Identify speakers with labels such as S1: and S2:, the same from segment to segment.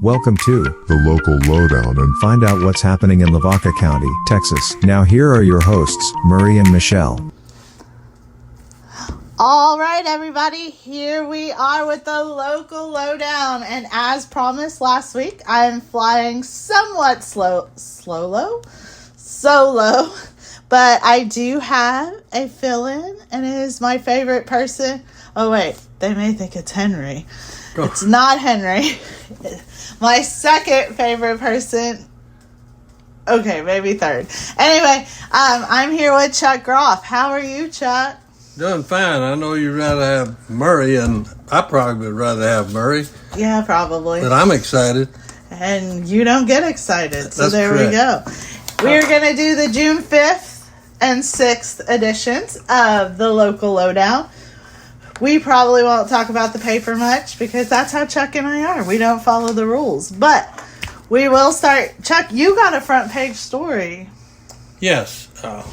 S1: Welcome to
S2: the local lowdown and
S1: find out what's happening in Lavaca County, Texas. Now here are your hosts, Murray and Michelle.
S3: All right, everybody, here we are with the local lowdown. And as promised last week, I'm flying somewhat solo, but I do have a fill-in, and it is my favorite person. Oh, wait, they may think it's Henry. It's not Henry. My second favorite person. Okay, maybe third. Anyway, I'm here with Chuck Grafe. How are you, Chuck?
S4: Doing fine. I know you'd rather have Murray, and I probably would rather have Murray.
S3: Yeah, probably.
S4: But I'm excited.
S3: And you don't get excited, so
S4: That's
S3: there
S4: correct.
S3: we go. We're going to do the June 5th and 6th editions of the local lowdown. We probably won't talk about the paper much because that's how Chuck and I are. We don't follow the rules. But we will start. Chuck, you got a front page story.
S4: Yes.
S3: How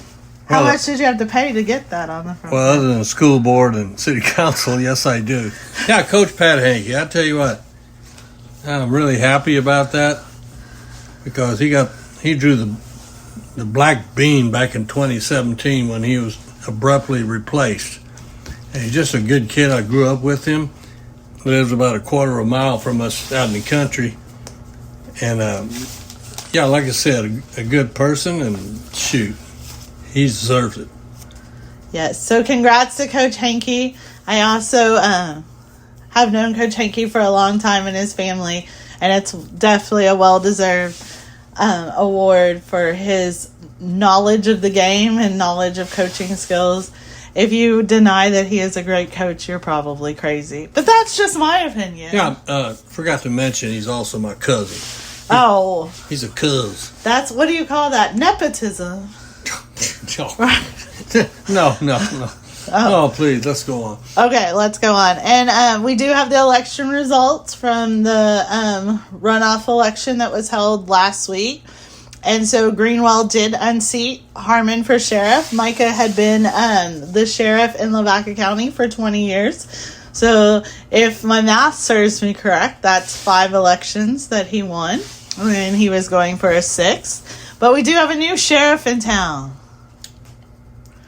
S3: much did you have to pay to get that on the front
S4: Well,
S3: page?
S4: other than school board and city council, yes, I do. Yeah, Coach Pat Henke, I tell you what, I'm really happy about that because he drew the black bean back in 2017 when he was abruptly replaced. And he's just a good kid. I grew up with him. Lives about a quarter of a mile from us out in the country. And, yeah, like I said, a good person, and shoot, he deserves it.
S3: Yes, so congrats to Coach Henke. I also have known Coach Henke for a long time and his family, and it's definitely a well-deserved award for his knowledge of the game and knowledge of coaching skills. If you deny that he is a great coach, you're probably crazy. But that's just my opinion.
S4: Yeah, forgot to mention he's also my cousin.
S3: He's
S4: a cuz.
S3: That's, what do you call that? Nepotism.
S4: No. Oh, please, let's go on.
S3: Okay, let's go on. And we do have the election results from the runoff election that was held last week. And so Greenwell did unseat Harmon for sheriff. Micah had been the sheriff in Lavaca County for 20 years. So if my math serves me correct, that's 5 elections that he won. And he was going for a 6th. But we do have a new sheriff in town.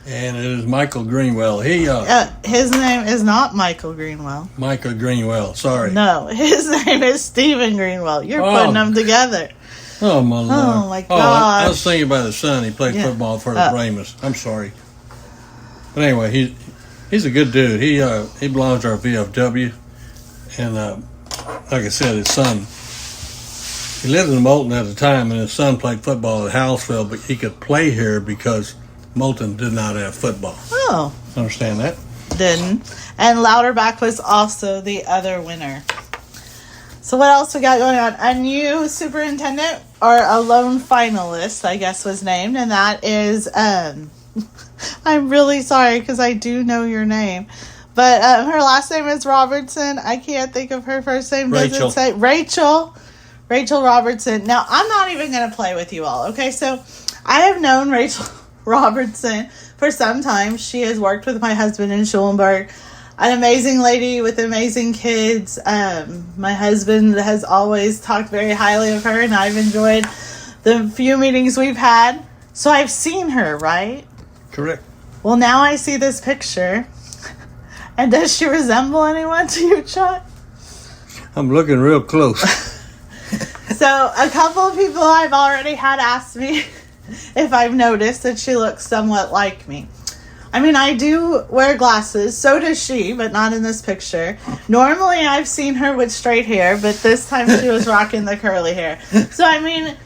S4: And it is Michael Greenwell.
S3: His name is not Michael Greenwell.
S4: Michael Greenwell, sorry.
S3: No, his name is Stephen Greenwell. You're putting them together.
S4: Oh, my Lord.
S3: Oh, my gosh.
S4: I was thinking about his son. He played football for the Ramus. I'm sorry. But anyway, he's a good dude. He belongs to our VFW. And like I said, his son, he lived in Moulton at the time, and his son played football at Halesville, but he could play here because Moulton did not have football.
S3: Oh.
S4: Understand that?
S3: Didn't. And Louderback was also the other winner. So what else we got going on? A new superintendent, or a lone finalist, I guess, was named, and that is, I'm really sorry because I do know your name, but her last name is Robertson. I can't think of her first name.
S4: Rachel.
S3: Does it say Rachel Robertson? Now, I'm not even going to play with you all, okay? So I have known Rachel Robertson for some time. She has worked with my husband in Schulenburg. An amazing lady with amazing kids. My husband has always talked very highly of her, and I've enjoyed the few meetings we've had. So I've seen her, right?
S4: Correct.
S3: Well, now I see this picture. And does she resemble anyone to you, Chuck?
S4: I'm looking real close.
S3: So a couple of people I've already had ask me if I've noticed that she looks somewhat like me. I mean, I do wear glasses, so does she, but not in this picture. Normally, I've seen her with straight hair, but this time she was rocking the curly hair. So, I mean,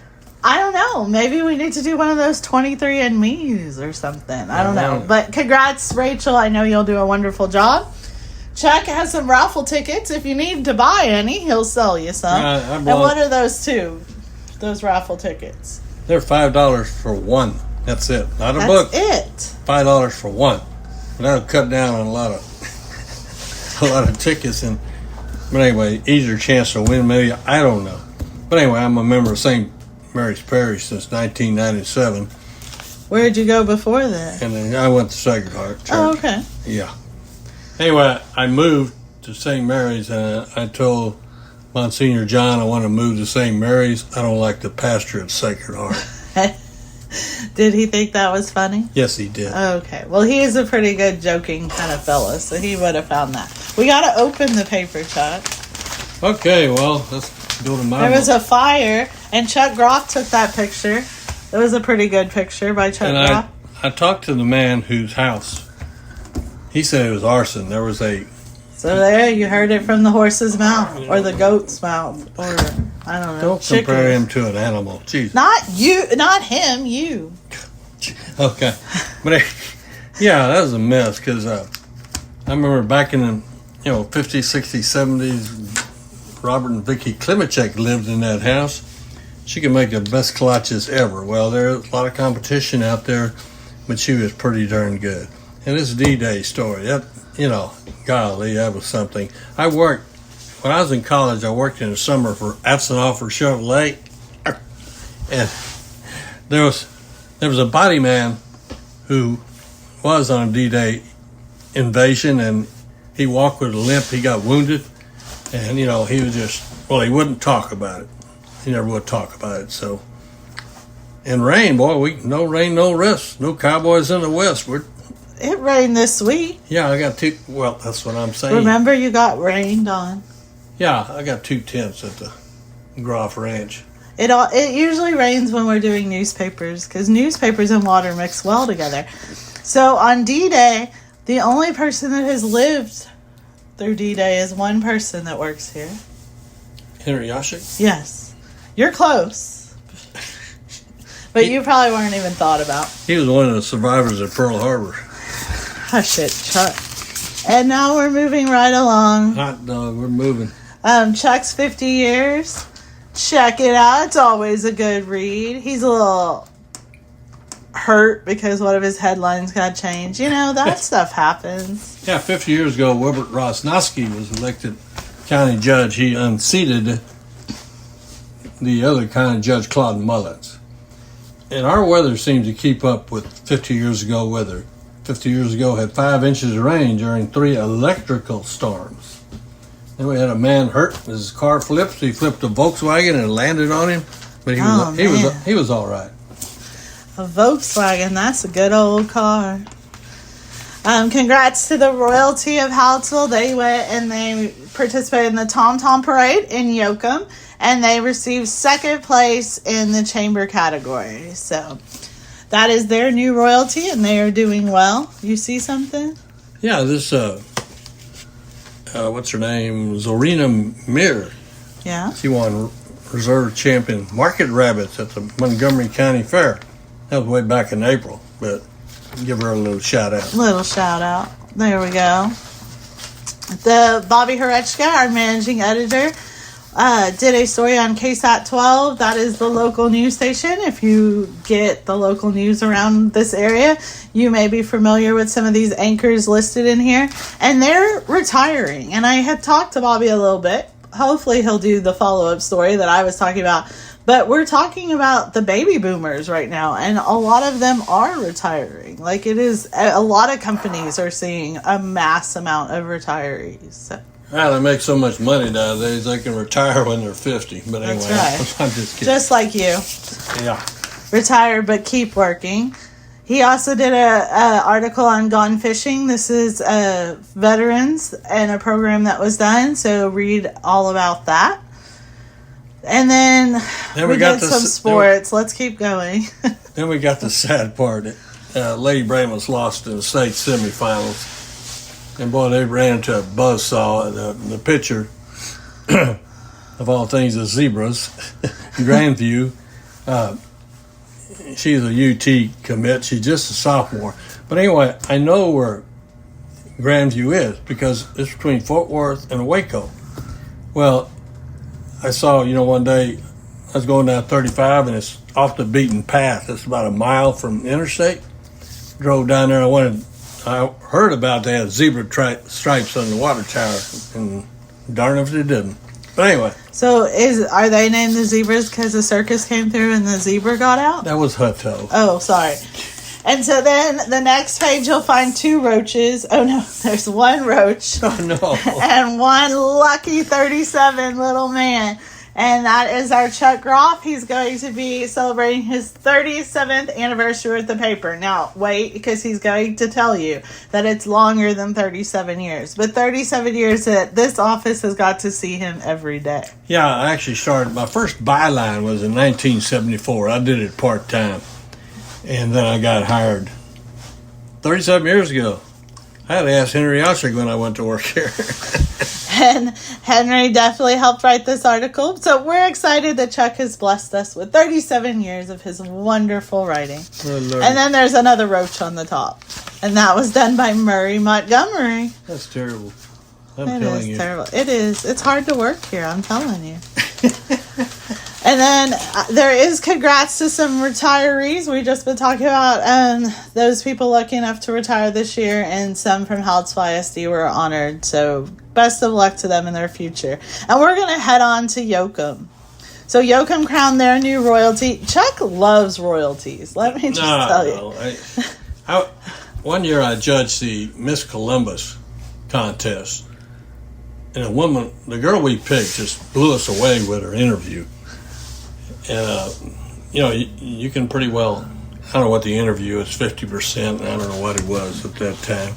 S3: I don't know. Maybe we need to do one of those 23andMe's or something. I don't know. But congrats, Rachel. I know you'll do a wonderful job. Chuck has some raffle tickets. If you need to buy any, he'll sell you some. And what are those two? Those raffle tickets?
S4: They're $5 for one. That's it. Not a book.
S3: That's it.
S4: $5 for one. And that'll cut down on a lot of tickets. But anyway, easier chance to win maybe. I don't know. But anyway, I'm a member of St. Mary's Parish since 1997.
S3: Where'd you go before that?
S4: And then I went to Sacred Heart Church.
S3: Oh, okay.
S4: Yeah. Anyway, I moved to St. Mary's, and I told Monsignor John, I want to move to St. Mary's. I don't like the pastor at Sacred Heart.
S3: Did he think that was funny?
S4: Yes, he did.
S3: Okay. Well, he is a pretty good joking kind of fella, so he would have found that. We got to open the paper, Chuck.
S4: Okay, well, let's go to my
S3: There was a fire, and Chuck Grafe took that picture. It was a pretty good picture by Chuck Grafe.
S4: I talked to the man whose house. He said it was arson. There was a...
S3: So there, you heard it from the horse's mouth, or the goat's mouth, or, I don't know,
S4: Don't
S3: chicken.
S4: compare him to an animal. Jeez.
S3: Not you, not him, you.
S4: Okay. But, yeah, that was a mess, because I remember back in the 50s, 60s, 70s, Robert and Vicky Klimacek lived in that house. She could make the best kolaches ever. Well, there's a lot of competition out there, but she was pretty darn good. And this D-Day story, that, golly, that was something. When I was in college, I worked in the summer for Atzenhofer Chevrolet. And there was a body man who was on a D-Day invasion, and he walked with a limp. He got wounded, and, he was he wouldn't talk about it. He never would talk about it, so. And rain, boy, no rain, no rest. No cowboys in the West.
S3: It rained this week.
S4: Yeah, I got two. Well, that's what I'm saying.
S3: Remember, you got rained on.
S4: Yeah, I got 2 tents at the Grafe Ranch.
S3: It usually rains when we're doing newspapers, because newspapers and water mix well together. So on D-Day, the only person that has lived through D-Day is one person that works here.
S4: Henry Yashik?
S3: Yes. You're close. But you probably weren't even thought about.
S4: He was one of the survivors at Pearl Harbor.
S3: Hush it, Chuck. And now we're moving right along.
S4: Hot dog, we're moving.
S3: Chuck's 50 years. Check it out. It's always a good read. He's a little hurt because one of his headlines got changed. That stuff happens.
S4: Yeah, 50 years ago, Wilbert Rosnowski was elected county judge. He unseated the other county judge, Claude Mullins. And our weather seems to keep up with 50 years ago weather. 50 years ago had 5 inches of rain during 3 electrical storms. Then we had a man hurt. His car flipped. He flipped a Volkswagen and landed on him. But he was all right.
S3: A Volkswagen, that's a good old car. Congrats to the royalty of Hallettsville. They went and they participated in the Tom Tom Parade in Yoakum, and they received 2nd place in the chamber category. So that is their new royalty, and they are doing well. You see something?
S4: Yeah, this, what's her name? Zorina Mir.
S3: Yeah.
S4: She won reserve champion market rabbits at the Montgomery County Fair. That was way back in April, but give her a little shout out.
S3: Little shout out. There we go. The Bobby Horechka, our managing editor, did a story on KSAT 12. That is the local news station. If you get the local news around this area, you may be familiar with some of these anchors listed in here. And they're retiring. And I had talked to Bobby a little bit. Hopefully he'll do the follow-up story that I was talking about. But we're talking about the baby boomers right now, and a lot of them are retiring. Like, it is, a lot of companies are seeing a mass amount of retirees. So.
S4: Well, they make so much money nowadays, they can retire when they're 50. But anyway,
S3: that's right.
S4: I'm just kidding.
S3: Just like you.
S4: Yeah.
S3: Retire, but keep working. He also did a article on Gone Fishing. This is veterans and a program that was done, so read all about that. And then we did some sports. Let's keep going.
S4: Then we got the sad part. Lady Brahmas lost in the state semifinals. And boy, they ran into a buzzsaw. The pitcher, of all things, the Zebras, Grandview. She's a UT commit. She's just a sophomore. But anyway, I know where Grandview is because it's between Fort Worth and Waco. Well, I saw, one day I was going down 35 and it's off the beaten path. It's about a mile from the interstate. Drove down there. I heard about they had zebra stripes on the water tower, and darn if they didn't. But anyway.
S3: So are they named the Zebras because the circus came through and the zebra got out?
S4: That was Hutto.
S3: Oh, sorry. And so then the next page you'll find 2 roaches. Oh no, there's 1 roach.
S4: Oh no.
S3: And 1 lucky 37 little man. And that is our Chuck Grafe. He's going to be celebrating his 37th anniversary with the paper. Now, wait, because he's going to tell you that it's longer than 37 years. But 37 years that this office has got to see him every day.
S4: Yeah, I actually started, my first byline was in 1974. I did it part-time. And then I got hired 37 years ago. I had to ask Henry Oshig when I went to work here.
S3: And Henry definitely helped write this article. So we're excited that Chuck has blessed us with 37 years of his wonderful writing.
S4: Oh, Lord.
S3: And then there's another roach on the top. And that was done by Murray Montgomery.
S4: That's terrible. I'm
S3: It
S4: telling
S3: is
S4: you.
S3: terrible. It is. It's hard to work here, I'm telling you. And then there is congrats to some retirees. We've just been talking about those people lucky enough to retire this year, and some from Haltsville ISD were honored. So best of luck to them in their future. And we're going to head on to Yoakum. So Yoakum crowned their new royalty. Chuck loves royalties. Let me just tell you.
S4: One year I judged the Miss Columbus contest. And a woman, the girl we picked, just blew us away with her interview. And, you can pretty well, I don't know what the interview is, 50%. I don't know what it was at that time.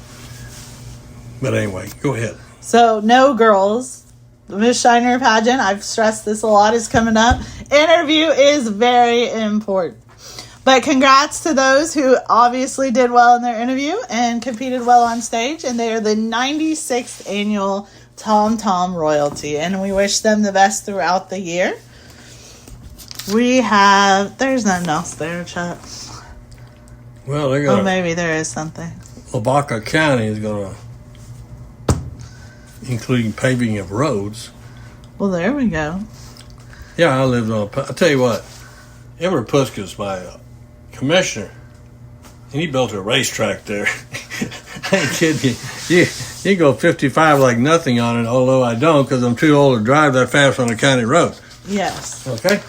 S4: But anyway, go ahead.
S3: So, no girls. The Miss Shiner pageant, I've stressed this a lot, is coming up. Interview is very important. But congrats to those who obviously did well in their interview and competed well on stage. And they are the 96th annual Tom Tom royalty. And we wish them the best throughout the year. There's nothing else there, Chuck.
S4: Well, they're going to...
S3: maybe there is something.
S4: Lavaca County is going to, including paving of roads.
S3: Well, there we go.
S4: Yeah, I lived on... I'll tell you what. Edward Puskas, my commissioner, and he built a racetrack there. I ain't kidding you. You go 55 like nothing on it, although I don't because I'm too old to drive that fast on a county road.
S3: Yes.
S4: Okay?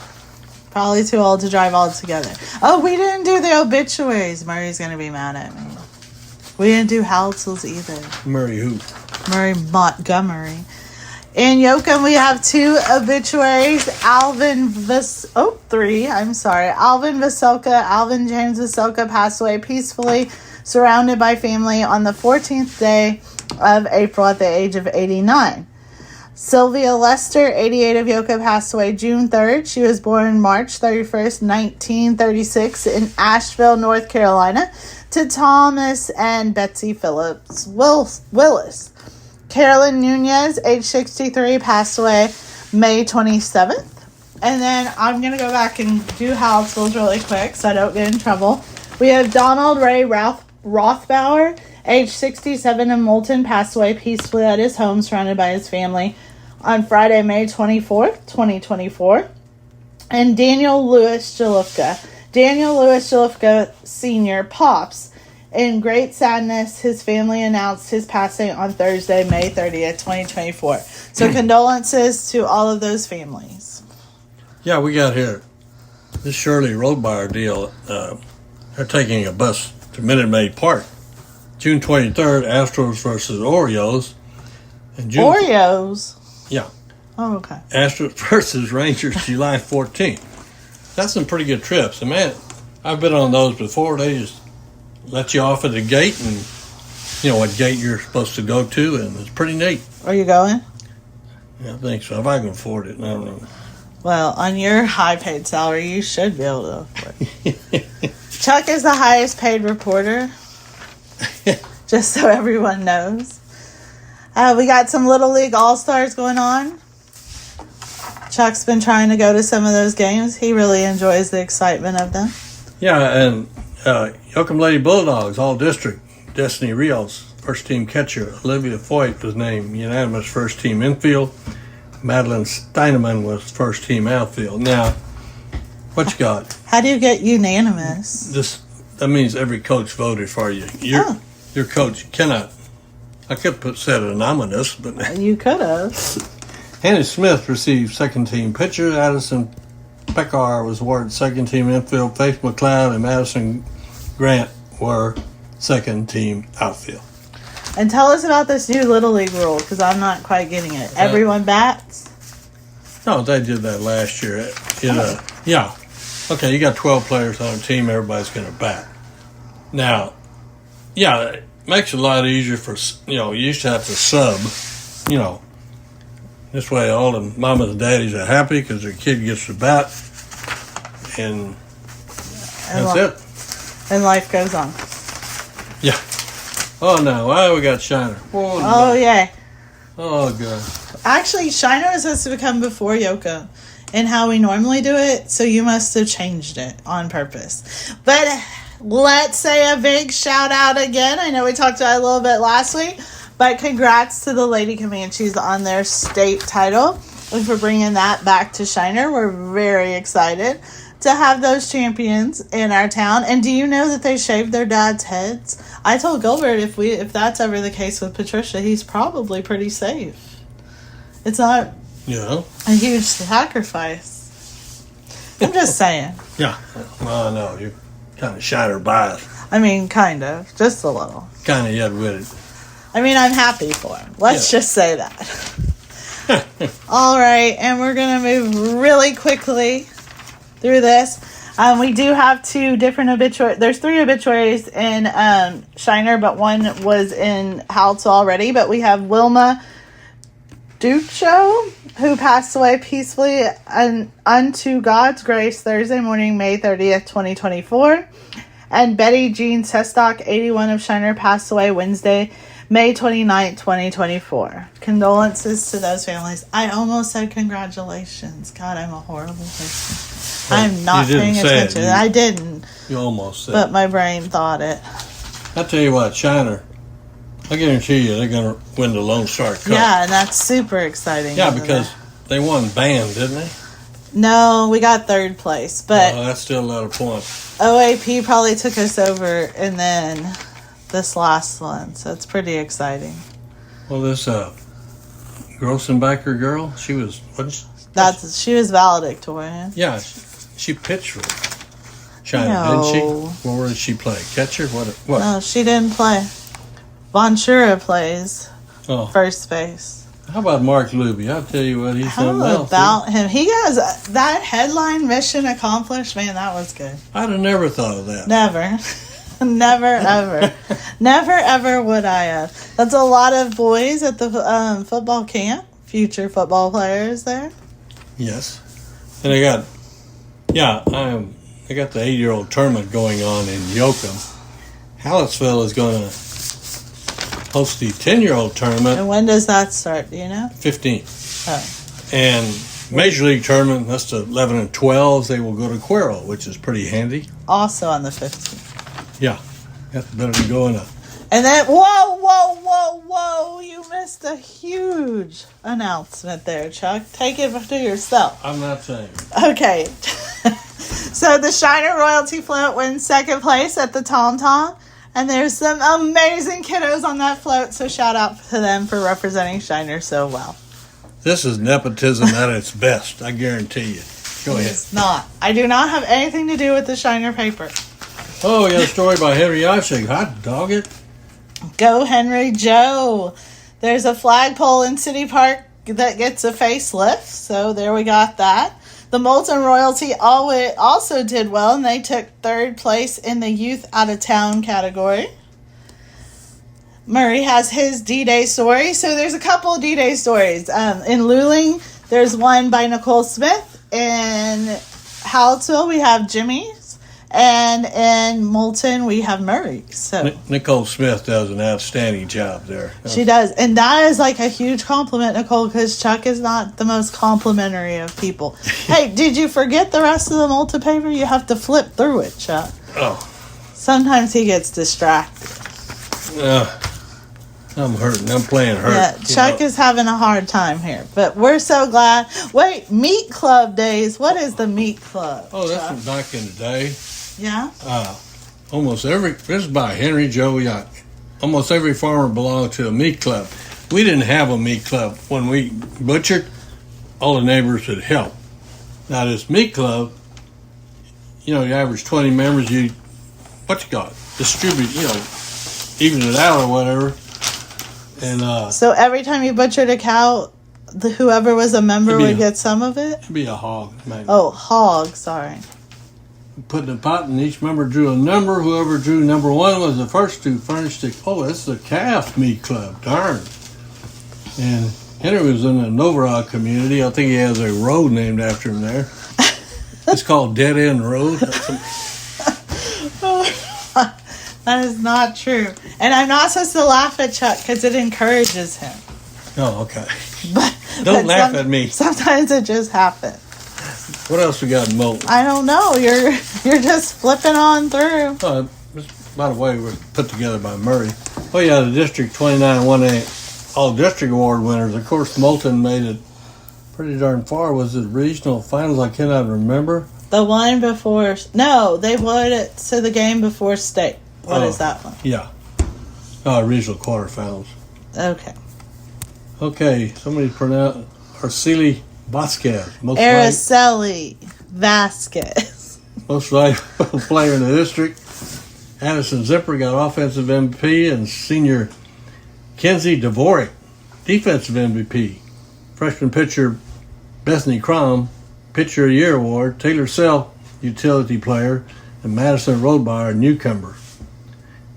S3: Probably too old to drive all together. Oh, we didn't do the obituaries. Murray's going to be mad at me. We didn't do Haltzels either.
S4: Murray who?
S3: Murray Montgomery. In Yoakum, we have 2 obituaries. Alvin Veselka. Alvin James Veselka passed away peacefully, surrounded by family on the 14th day of April at the age of 89. Sylvia Lester, 88 of Yoakum, passed away June 3rd. She was born March 31st, 1936 in Asheville, North Carolina, to Thomas and Betsy Phillips Willis. Carolyn Nunez, age 63, passed away May 27th. And then I'm going to go back and do Haltzels really quick so I don't get in trouble. We have Donald Ray Rothbauer, age 67 in Moulton, passed away peacefully at his home surrounded by his family on Friday, May 24th, 2024. And Daniel Lewis Jalufka. Daniel Lewis Jalufka Sr., Pops. In great sadness, his family announced his passing on Thursday, May 30th, 2024. So condolences to all of those families.
S4: Yeah, we got here. This Shirley Roadbuyer deal, they're taking a bus to Minute Maid Park. June 23rd, Astros versus Orioles. And
S3: Oreos?
S4: Yeah.
S3: Oh, okay.
S4: Astros versus Rangers, July 14th. That's some pretty good trips. And man, I've been on those before. They just let you off at the gate and you know what gate you're supposed to go to, and it's pretty neat.
S3: Are you going?
S4: Yeah, I think so. If I can afford it, I don't know.
S3: Well, on your high-paid salary, you should be able to afford it. Chuck is the highest paid reporter, just so everyone knows. We got some Little League All-Stars going on. Chuck's been trying to go to some of those games. He really enjoys the excitement of them.
S4: Yeah, and Yoakum Lady Bulldogs, All-District, Destiny Rios, first-team catcher. Olivia Foyt was named unanimous first-team infield. Madeline Steineman was first-team outfield. Now, what you got?
S3: How do you get unanimous?
S4: That means every coach voted for you. Your coach cannot. I could said anonymous, but
S3: You could have.
S4: Hannah Smith received second-team pitcher. Addison Peckar was awarded second-team infield. Faith McLeod and Madison Grant were second team outfield.
S3: And tell us about this new Little League rule, because I'm not quite getting it. Everyone bats?
S4: No, they did that last year. Yeah. Okay, you got 12 players on a team, everybody's going to bat. Now, yeah, it makes it a lot easier for, you used to have to sub, This way all the mamas and daddies are happy because their kid gets to bat. And that's it.
S3: And life goes on.
S4: Yeah. Oh, no. Why we got Shiner?
S3: Oh, yeah.
S4: Oh, God.
S3: Actually, Shiner was supposed to come before Yoko and how we normally do it, so you must have changed it on purpose. But let's say a big shout out again. I know we talked about it a little bit last week, but congrats to the Lady Comanches on their state title and for bringing that back to Shiner. We're very excited to have those champions in our town. And do you know that they shaved their dad's heads? I told Gilbert if that's ever the case with Patricia, he's probably pretty safe. It's not a huge sacrifice. I'm just saying.
S4: Yeah. Well, no, you're kind of Shiner biased.
S3: I mean, kind of. Just a little.
S4: Kind of yet-witted.
S3: I mean, I'm happy for him. Let's just say that. All right, and we're going to move really quickly through this. We do have two different obituaries. There's 3 obituaries in Shiner, but one was in Haltz already. But we have Wilma Ducho, who passed away peacefully unto God's grace Thursday morning, May 30th, 2024. And Betty Jean Sestock, 81 of Shiner, passed away Wednesday, May 29th, 2024. Condolences to those families. I almost said congratulations. God, I'm a horrible person. I'm not paying attention. I didn't.
S4: You almost said
S3: but my brain thought it.
S4: I tell you what, Shiner, I guarantee you they're going to win the Lone Star Cup.
S3: Yeah, and that's super exciting.
S4: Yeah, because they won band, didn't they?
S3: No, we got 3rd place, but
S4: that's still a lot of points.
S3: OAP probably took us over, and then this last one, so it's pretty exciting.
S4: Well, this Grossenbacher girl, she was
S3: she was valedictorian.
S4: Yeah, she pitched for China, didn't she? Where did she play? Catcher? What?
S3: No, she didn't play. Bonshura plays first base.
S4: How about Mark Luby? I'll tell you what, he's done well.
S3: How about him? He has that headline mission accomplished. Man, that was good.
S4: I'd have never thought of that.
S3: Never. Never, ever. Never, ever would I have. That's a lot of boys at the football camp. Future football players there.
S4: Yes. And they got the 8-year-old tournament going on in Yoakum. Hallettsville is going to host the 10-year-old tournament.
S3: And when does that start? Do you know?
S4: 15th.
S3: Oh.
S4: And Major League tournament, that's the 11 and 12s. They will go to Cuero, which is pretty handy.
S3: Also on the 15th.
S4: Yeah. That's better than going up.
S3: And then, whoa, you missed a huge announcement there, Chuck. Take it to yourself.
S4: I'm not saying.
S3: Okay. So the Shiner Royalty Float wins 2nd place at the Tom Tom. And there's some amazing kiddos on that float, so shout out to them for representing Shiner so well.
S4: This is nepotism at its best, I guarantee you. Go ahead.
S3: It's not. I do not have anything to do with the Shiner paper.
S4: Oh, we got a story by Henry Yashik. Hot dog it.
S3: Go Henry Joe. There's a flagpole in City Park that gets a facelift, so there we got that. The Moulton Royalty also did well, and they took 3rd place in the Youth Out of Town category. Murray has his D-Day story, so there's a couple of D-Day stories. In Luling, there's one by Nicole Smith. In Hallettsville, we have Jimmy's. And in Moulton, we have Murray. So
S4: Nicole Smith does an outstanding job there.
S3: She does. And that is like a huge compliment, Nicole, because Chuck is not the most complimentary of people. Hey, did you forget the rest of the Moulton paper? You have to flip through it, Chuck.
S4: Oh.
S3: Sometimes he gets distracted.
S4: I'm hurting. I'm playing hurt.
S3: Yeah, Chuck is having a hard time here. But we're so glad. Wait, Meat Club days. What is the Meat Club?
S4: Oh, that's from back in the day.
S3: Yeah?
S4: This is by Henry Joe Yacht. Almost every farmer belonged to a meat club. We didn't have a meat club. When we butchered, all the neighbors would help. Now, this meat club, you average 20 members, what you got? distribute, even it out or whatever. And
S3: So every time you butchered a cow, whoever was a member would get some of it?
S4: It'd be a hog, maybe.
S3: Oh, hog, sorry.
S4: Put in a pot, and each member drew a number. Whoever drew number 1 was the first to furnish the... Oh, this is a calf meat club. Darn. And Henry was in the Novorog community. I think he has a road named after him there. It's called Dead End Road.
S3: That is not true. And I'm not supposed to laugh at Chuck because it encourages him.
S4: Oh, okay.
S3: Don't
S4: laugh at me.
S3: Sometimes it just happens.
S4: What else we got in Moulton?
S3: I don't know. You're just flipping on through.
S4: By the way, we're put together by Murray. Oh, yeah, the District 29 1A All District Award winners. Of course, Moulton made it pretty darn far. Was it regional finals? I cannot remember.
S3: The one before... No, they won it to the game before state. What is that one?
S4: Yeah. Regional quarterfinals.
S3: Okay.
S4: Okay, somebody pronounce Araceli Vasquez.
S3: Araceli Vasquez.
S4: Most valuable player in the district. Addison Zipper got offensive MVP, and senior Kenzie Dvorak, defensive MVP. Freshman pitcher Bethany Crom, Pitcher of the Year Award. Taylor Sell, utility player, and Madison Roadbuyer, newcomer.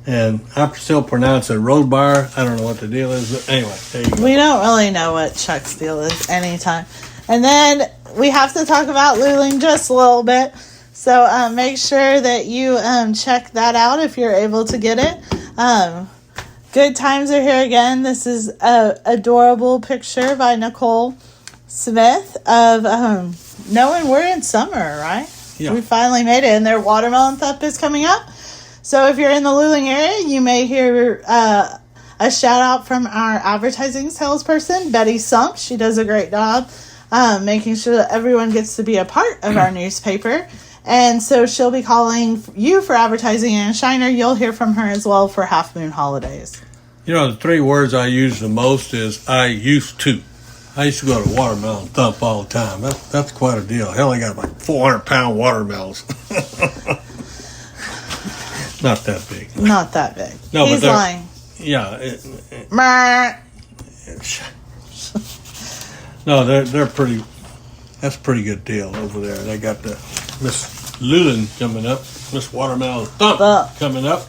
S4: And I still pronounce it Roadbuyer. I don't know what the deal is, but anyway, there you go.
S3: We don't really know what Chuck's deal is anytime. And then we have to talk about Luling just a little bit. So make sure that you check that out if you're able to get it. Good times are here again. This is an adorable picture by Nicole Smith of knowing we're in summer, right?
S4: Yeah.
S3: We finally made it, and their watermelon thump is coming up. So if you're in the Luling area, you may hear a shout out from our advertising salesperson, Betty Sump. She does a great job making sure that everyone gets to be a part of our newspaper. And so she'll be calling you for advertising, and Shiner, you'll hear from her as well for Half Moon Holidays.
S4: The 3 words I use the most is I used to. I used to go to Watermelon Thump all the time. That's quite a deal. Hell, I got like 400-pound watermelons. Not that big.
S3: Not that big.
S4: No,
S3: he's
S4: but
S3: lying.
S4: Yeah. No, they're pretty. That's a pretty good deal over there. They got the Miss Lulin coming up, Miss Watermelon Thump coming up.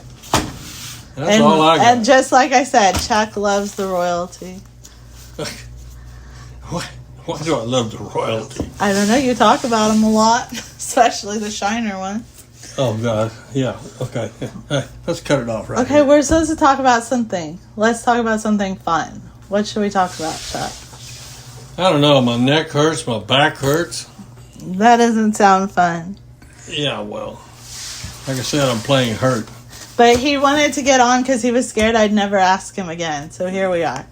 S4: That's all I got.
S3: And just like I said, Chuck loves the royalty.
S4: Why do I love the royalty?
S3: I don't know. You talk about him a lot, especially the Shiner one.
S4: Oh, God. Yeah. Okay. Hey, let's cut it off right
S3: Okay,
S4: here.
S3: we're supposed to talk about something. Let's talk about something fun. What should we talk about, Chuck?
S4: I don't know. My neck hurts. My back hurts.
S3: That doesn't sound fun.
S4: Yeah, well, like I said, I'm playing hurt.
S3: But he wanted to get on because he was scared I'd never ask him again. So here we are.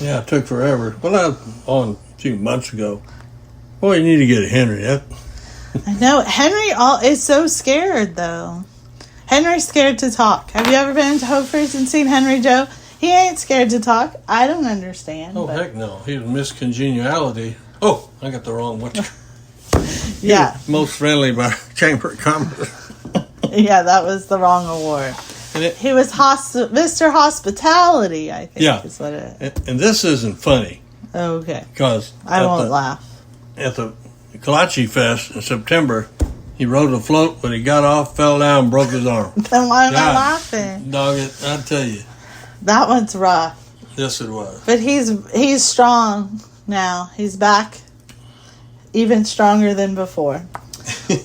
S4: Yeah, it took forever. Well, I was on a few months ago. Boy, you need to get Henry.
S3: I know. Henry is so scared, though. Henry's scared to talk. Have you ever been to Hofer's and seen Henry Joe? He ain't scared to talk. I don't understand.
S4: Oh, heck no. He's miscongeniality. Oh, I got the wrong one.
S3: Yeah.
S4: Most friendly by Chamber of Commerce.
S3: Yeah, that was the wrong award. He was Mr. Hospitality, I think is what it is.
S4: And this isn't funny.
S3: Okay.
S4: Because
S3: I won't laugh.
S4: At the Kolache Fest in September, he rode a float, but he got off, fell down, and broke his arm.
S3: Then why am I laughing?
S4: Dog it, I tell you.
S3: That one's rough.
S4: Yes, it was.
S3: But he's strong now. He's back even stronger than before.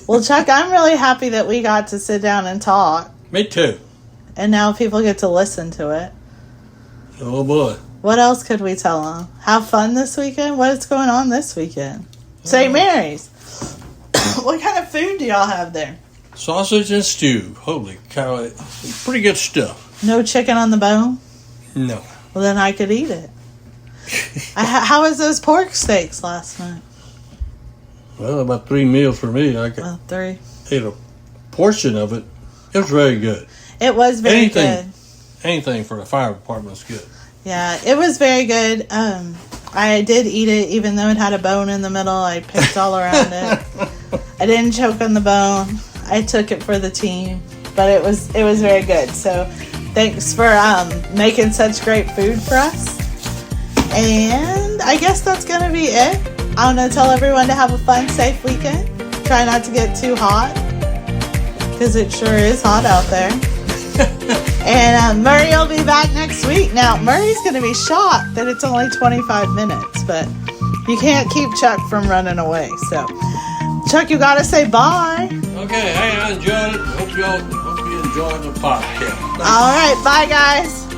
S3: Well, Chuck, I'm really happy that we got to sit down and talk.
S4: Me too.
S3: And now people get to listen to it.
S4: Oh, boy.
S3: What else could we tell them? Have fun this weekend? What's going on this weekend? St. Mary's. What kind of food do y'all have there?
S4: Sausage and stew. Holy cow. Pretty good stuff.
S3: No chicken on the bone?
S4: No.
S3: Well, then I could eat it. How was those pork steaks last night?
S4: Well, about 3 meals for me. I
S3: three.
S4: ate a portion of it. It was very good.
S3: It was very good.
S4: Anything for the fire department is good.
S3: Yeah, it was very good. I did eat it, even though it had a bone in the middle. I picked all around it. I didn't choke on the bone. I took it for the team. But but it was very good. So thanks for making such great food for us. And I guess that's going to be it. I'm going to tell everyone to have a fun, safe weekend. Try not to get too hot, because it sure is hot out there. And Murray will be back next week. Now, Murray's going to be shocked that it's only 25 minutes, but you can't keep Chuck from running away. So, Chuck, you got to say bye.
S4: Okay, hey, I enjoyed it. Hope you enjoyed the podcast.
S3: All right, bye, guys.